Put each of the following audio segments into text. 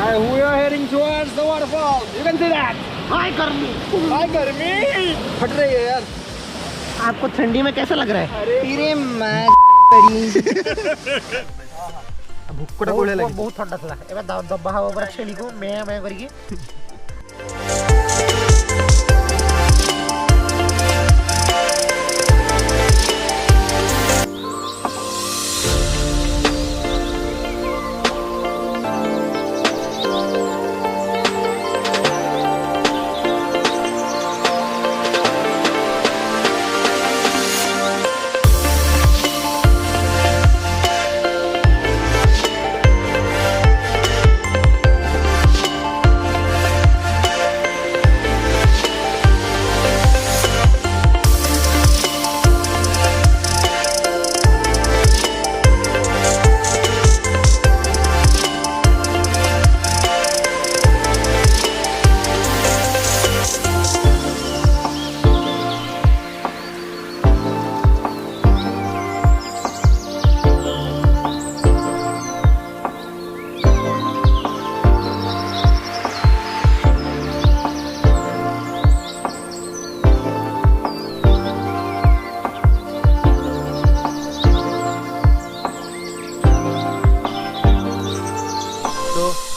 We are heading towards the waterfall. You can see that. हाय गर्मी, हाय गर्मी फट रही है यार। आपको ठंडी में कैसा लग रहा है? अरे मैं भुक्कोटा कोड़े लगी बहुत ठंडा था। एबे दब्बा हवा पर छेली को मैं करके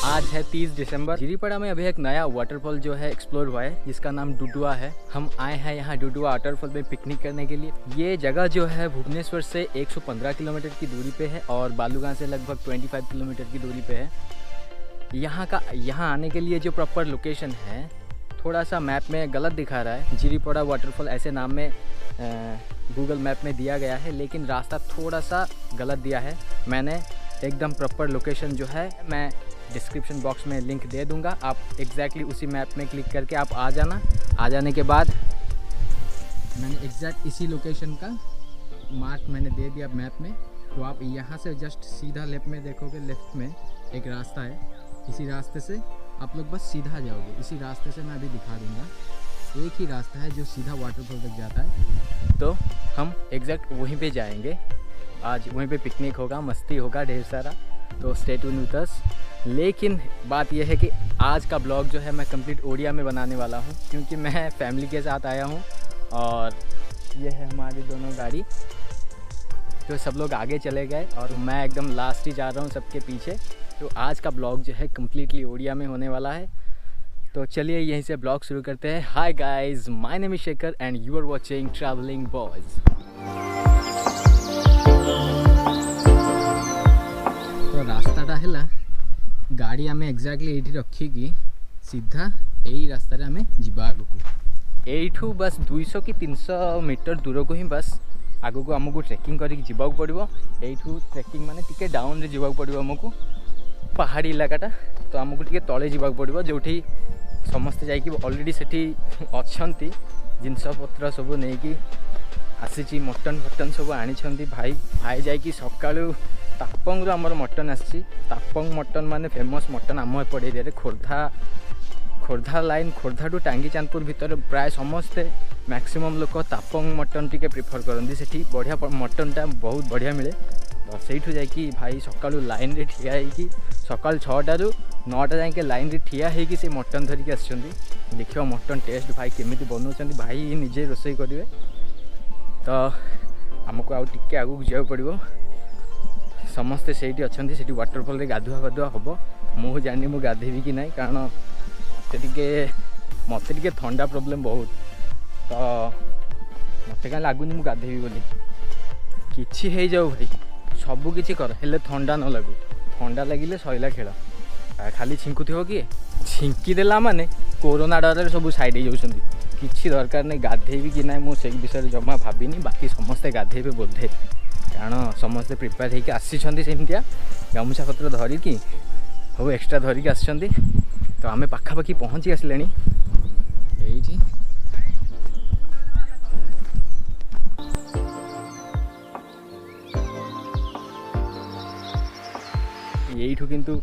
आज है 30 दिसंबर। जिरीपड़ा में अभी एक नया वाटरफॉल जो है एक्सप्लोर हुआ है जिसका नाम डुडुआ है। हम आए हैं यहाँ डुडुआ वाटरफॉल में पिकनिक करने के लिए। ये जगह जो है भुवनेश्वर से 115 किलोमीटर की दूरी पे है और बालूगांव से लगभग 25 किलोमीटर की दूरी पे है। यहाँ आने के लिए जो प्रॉपर लोकेशन है थोड़ा सा मैप में गलत दिखा रहा है। जिरीपड़ा वाटरफॉल ऐसे नाम में गूगल मैप में दिया गया है, लेकिन रास्ता थोड़ा सा गलत दिया है। मैंने एकदम प्रॉपर लोकेशन जो है मैं डिस्क्रिप्शन बॉक्स में लिंक दे दूंगा। आप एग्जैक्टली उसी मैप में क्लिक करके आप आ जाना। आ जाने के बाद मैंने एग्जैक्ट इसी लोकेशन का मार्क मैंने दे दिया मैप में। तो आप यहाँ से जस्ट सीधा लेफ्ट में देखोगे, लेफ्ट में एक रास्ता है। इसी रास्ते से आप लोग बस सीधा जाओगे। इसी रास्ते से मैं अभी दिखा दूँगा। एक ही रास्ता है जो सीधा वाटरफॉल तक जाता है। तो हम एग्जैक्ट वहीं पे जाएंगे। आज वहीं पे पिकनिक होगा, मस्ती होगा ढेर सारा। तो स्टे ट्यून विद अस। लेकिन बात यह है कि आज का ब्लॉग जो है मैं कंप्लीट ओडिया में बनाने वाला हूँ, क्योंकि मैं फैमिली के साथ आया हूँ और ये है हमारी दोनों गाड़ी। तो सब लोग आगे चले गए और मैं एकदम लास्ट ही जा रहा हूँ सबके पीछे। तो आज का ब्लॉग जो है कम्प्लीटली ओडिया में होने वाला है। तो चलिए यहीं से ब्लॉग शुरू करते हैं। Hi guys, my name is Shekhar and you are watching travelling boys. तो रास्ताटा है गाड़ी आम एक्जाक्टली ये रखिकी सीधा यही रास्तार आम जा यू बस 200 कि 300 मीटर दूर को ही बस आगू को आमको ट्रेकिंग करके जावाक पड़ो। यू ट्रेकिंग माने टिके डाउन रे जावाक पड़ो आमको, पहाड़ी इलाकाटा। तो आमको टिके तले जावाक पड़ो जो समस्ते जाइए ऑलरेडी सेठी अच्छी जिनपतर सब नहीं आसी मटन फटन सब आनी भाई जाकि सकालू तापंग आमर मटन आसी। तापंग मटन माने फेमस मटन आम एपट area Khordha line, Khordha to Tangi Chandpur भितर प्राय समस्ते मैक्सिमम लोक तापंग मटन टी प्रिफर करती। सेठी बढ़िया मटनटा बहुत बढ़िया मिले। तो सहीठू जाकि भाई सकालू लाइन रे ठिया होगी सकाल 6टारू 9टा जाके लाइन रे ठिया होगी से मटन धरिकी आसुँच। देखिए मटन टेस्ट भाई केमिति बनाउछन्ति, भाई निजे रोषेई करेंगे। तो आमको आउ टिके आगू जावाक पड़ो। समस्ते से अच्छी वाटरफॉल रे गाधुआ फाधुआ हम। मुझे जानी मु गाधेबी कि नहीं, कारण मत ठंडा प्रोब्लेम बहुत। तो मत कहीं लगुनि मु गाधेबी बोली। किछि हो जाऊ भाई, सबू किछि कर हेले ठंडा न लगू। ठंडा लगिले सैला खेल। खाली छिंकुथि कि छिंकीदेला माने कोरोना डर सब साइड हो जाउछन्ति। किछि दरकार नहीं गाधेबी कि नहीं मुझे विषय जमा भाविनी। बाकी समस्ते गाधेबे बोधे, कारण समस्ते प्रिपेयर होकर आसी सेमतिया गामुछा पत्र धरिकी सब एक्सट्रा धरिकी आसछन्ति। तो आमे पाखापाखी पहुँची आसले यही। यहीठू किंतु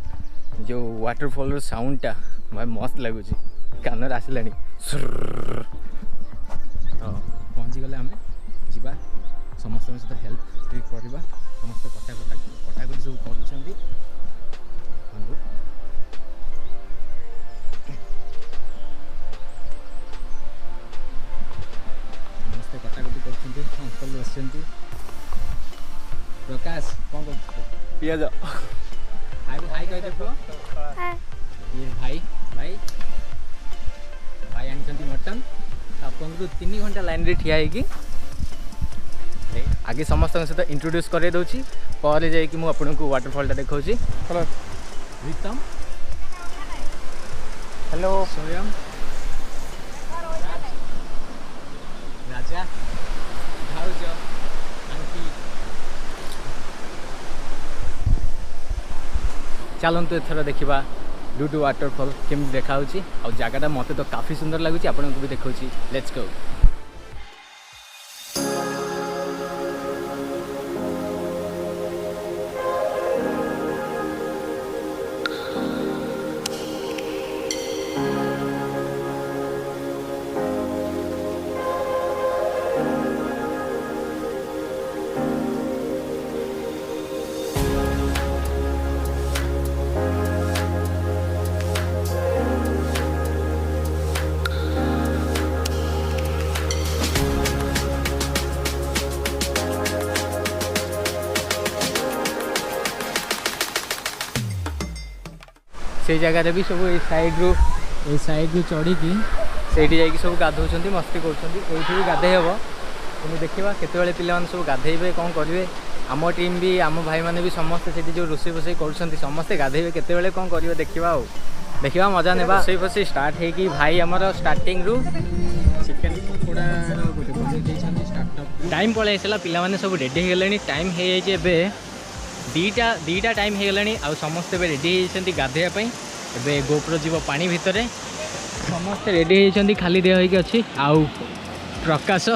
जो वाटरफॉल साउंडटा भाई मस्त लगुच कानर आसला। पहुँची गले आम जा समस्त सहित हेल्प करवा। समस्त कटाकटी सब कर पियाज हाय हाय कह दे पुआ ये भाई भाई भाई आनिछंती मटन आपन को 3 घंटा लाइन रे ठिया है कि आगे समस्त सहित इंट्रोड्यूस करे दउची पर जाई कि मु आपन को वाटरफॉल टा देखौची चलो प्रीतम हेलो स्वयं राजा भाउज आंटी चलतु एथर देखा डुडु वाटरफॉल केमी देखा जगटा मत तो काफी सुंदर लगुच आपन को भी देखा लेट्स गो। से जगह भी सब ये साइड रू चढ़ी से सब गाधौं मस्ती कर गाधे हम तुम देखा केत पिला सब गाधेबे कौन करेंगे आम टीम भी आम भाई मैंने भी समस्ते से जो रोसे फोसई कर समस्ते गाधेबे केत कौन करेंगे देखा मजा ने रोसे फोसई स्टार्ट है भाई आमर स्टार्टिंग रु चिकेन पकोड़ा टाइम पलि आसला पिला सब रेडी हो गले टाइम हो दीटा टाइम हो गलानी आ समस्ते रेडी होती गाधेवाई एवं गोप्रो जीव पानी भितर समस्ते रेडी होती खाली देह होगी अच्छी आउ प्रकाश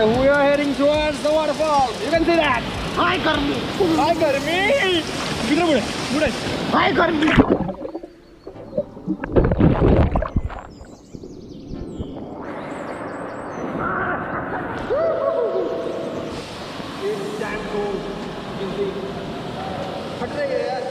We are heading towards the waterfall. You can see that. हाय गर्मी Hi, Garmi. Kita boleh, boleh. हाय गर्मी It's damn cold. You can see. फट रही है यार.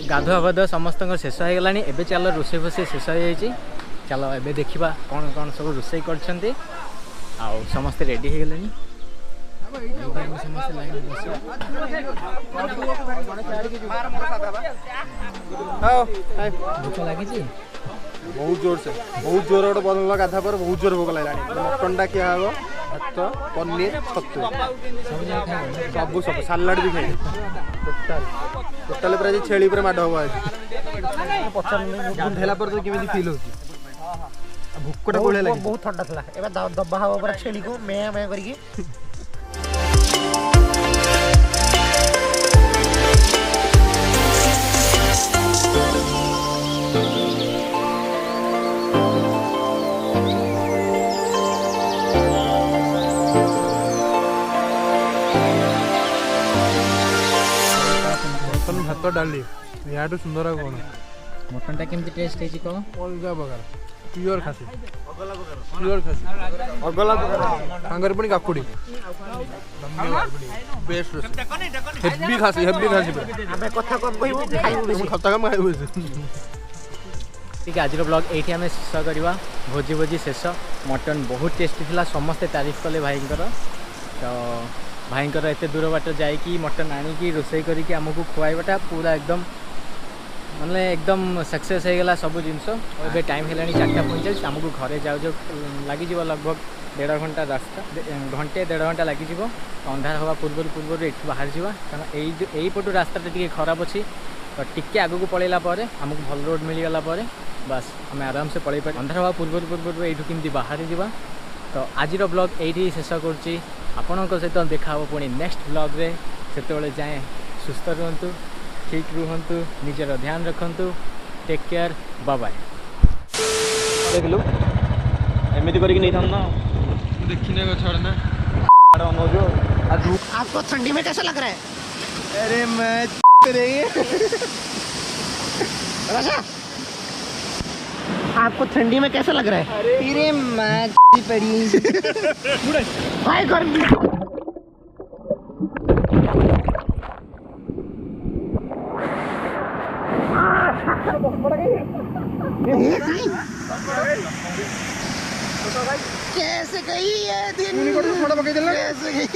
गाधुआ पाधुआ समस्त शेष हो गलानी एबे चलो रोसे फोसे शेष हो जाइए चलो एबे देखिबा कौन कौन सब रोसे कर समस्ते रेडी हो गले भूख लगी बहुत जोर से बहुत जोर गोटे बदल गाधा पर बहुत जोर भोक लगे मटन टा क्या हम भात पनीर छतु सब सब सालाड भी खाई टोटाल पूरा छेली पूरा माड़ हम आज पर तो केमी फिल हो भोकटा कोड़े लगे बहुत ठंडा था एबे दबा हवा पूरा छेली को मैं करके भात डाली या सुंदर कौन मटन टा केमती टेस्ट है कह अलग प्रकार प्योर खासी प्योर खासी अगला प्रकार पुणी काकुड़ी बेस्ट हेवी खासी हमें कथा कम कहबो खाइबो बेसी खाता कम खाइबो ठीक है आज ब्लॉग ये आम शेष करवा भोजी भोजी शेष मटन बहुत टेस्टी थिला समस्ते तारीफ कले भाईंकर तो भाईंकर एत दूर बाट जाइकी मटन आनिकी रोसई करिकी आमको खुआइबाटा पूरा एकदम मतलब एकदम सक्सेस हो गला सब जिनस ए टाइम है 4:45 आमको घरे जाऊ जाऊ लगी लगभग 1.5 घंटा रास्ता घंटे 1.5 घंटा लगी अंधार हवा पूर्व ये बाहर जावा कारण यही पटू रास्ता टे खराब अच्छी तो टिके आग को पलैला आमको भल रोड मिलगला बस आम आराम से पलि पार अंधार हवा पूर्व यू केमती बाहर जावा तो आज ब्लॉग ये शेष करुँची आपण सहित देखा पुणी नेक्स्ट ब्लॉग रे से जाए सुस्थ रुहतु ठीक रुहतु निजर ध्यान रखु टेक केयर बाय बाय देख लो एमती करके नहीं था ना देखने को छोड़ना आपको ठंडी में कैसा लग रहा है अरे मैं राजा आपको ठंडी में कैसा लग रहा है अरे मैं पड़ी हाय गर्मी कैसे गई ये दिन कैसे गई